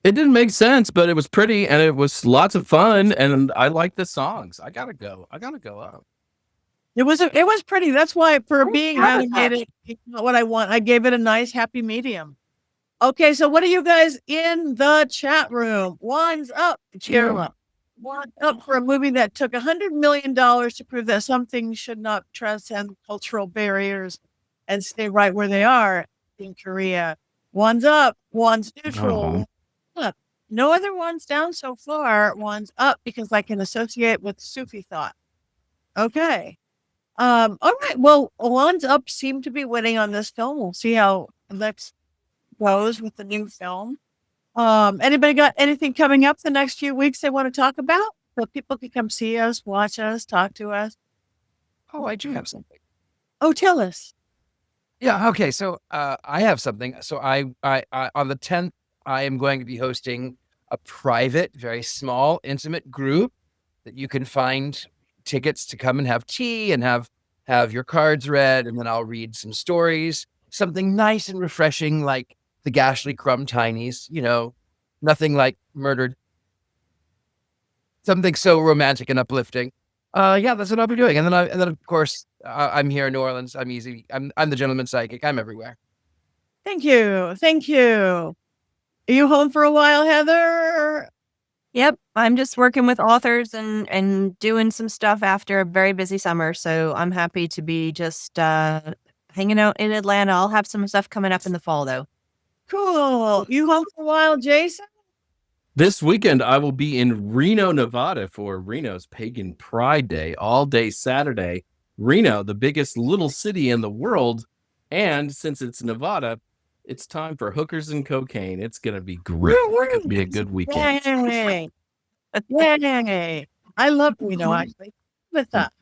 It didn't make sense, but it was pretty and it was lots of fun. And I like the songs. I gotta go up. It was pretty. That's why for being animated, it's not what I want. I gave it a nice happy medium. Okay, so what are you guys in the chat room? Wands up, Cheryl. Wands up for a movie that took $100 million to prove that some things should not transcend cultural barriers and stay right where they are in Korea. Wands up, wands neutral. Up. No other ones down so far. Wands up because I can associate with Sufi thought. Okay. All right. Well, wands up seem to be winning on this film. We'll see how next goes with the new film. Anybody got anything coming up the next few weeks they want to talk about? So people can come see us, watch us, talk to us. Oh, I do have something. Oh, tell us. Yeah. Okay. So I have something. So I on the 10th, I am going to be hosting a private, very small, intimate group that you can find tickets to come and have tea and have your cards read, and then I'll read some stories, something nice and refreshing like the Gashly Crumb Tinies, nothing like murdered. Something so romantic and uplifting. Yeah, that's what I'll be doing. And then of course I'm here in New Orleans. I'm easy. I'm the gentleman psychic. I'm everywhere. Thank you. Thank you. Are you home for a while, Heather? Yep. I'm just working with authors and doing some stuff after a very busy summer. So I'm happy to be just hanging out in Atlanta. I'll have some stuff coming up in the fall, though. Cool. You home for a while, Jason? This weekend, I will be in Reno, Nevada for Reno's Pagan Pride Day, all day Saturday. Reno, the biggest little city in the world. And since it's Nevada, it's time for hookers and cocaine. It's going to be great. It's going to be a good weekend. Yay. Yay. I love Reno, actually. What's up?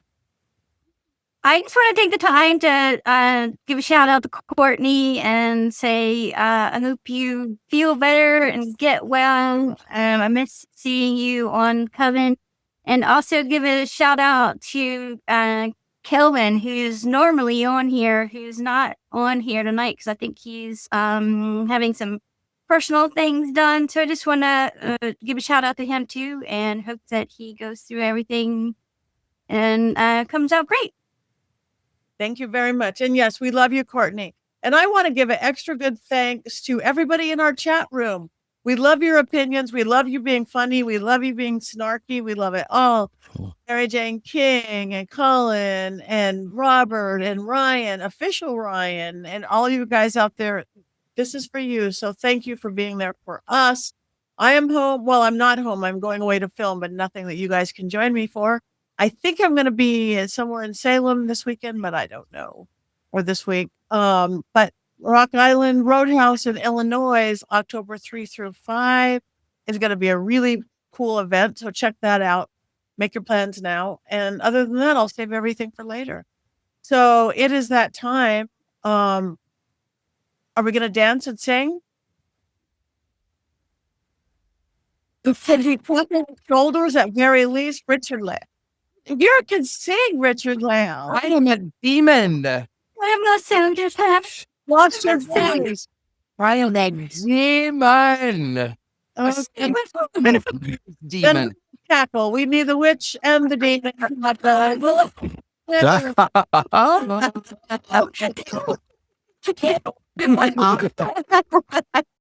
I just want to take the time to give a shout out to Courtney and say I hope you feel better and get well. I miss seeing you on Coven, and also give a shout out to Kelvin, who's normally on here, who's not on here tonight because I think he's having some personal things done. So I just want to give a shout out to him too, and hope that he goes through everything and comes out great. Thank you very much. And yes, we love you, Courtney. And I want to give an extra good thanks to everybody in our chat room. We love your opinions. We love you being funny. We love you being snarky. We love it all. Mary Jane King and Colin and Robert and Ryan, official Ryan, and all you guys out there. This is for you. So thank you for being there for us. I am home. Well, I'm not home. I'm going away to film, but nothing that you guys can join me for. I think I'm going to be somewhere in Salem this weekend, but I don't know. Or this week. But Rock Island Roadhouse in Illinois, October 3 through 5, is going to be a really cool event. So check that out. Make your plans now. And other than that, I'll save everything for later. So it is that time. Are we going to dance and sing? Shoulders at very least, Richard-Lael. You can sing, Richard-Lael. I am a demon. I'm not sound just half. Lost your voice. I am a demon. Okay. Demon. Tackle. We need the witch and the demon.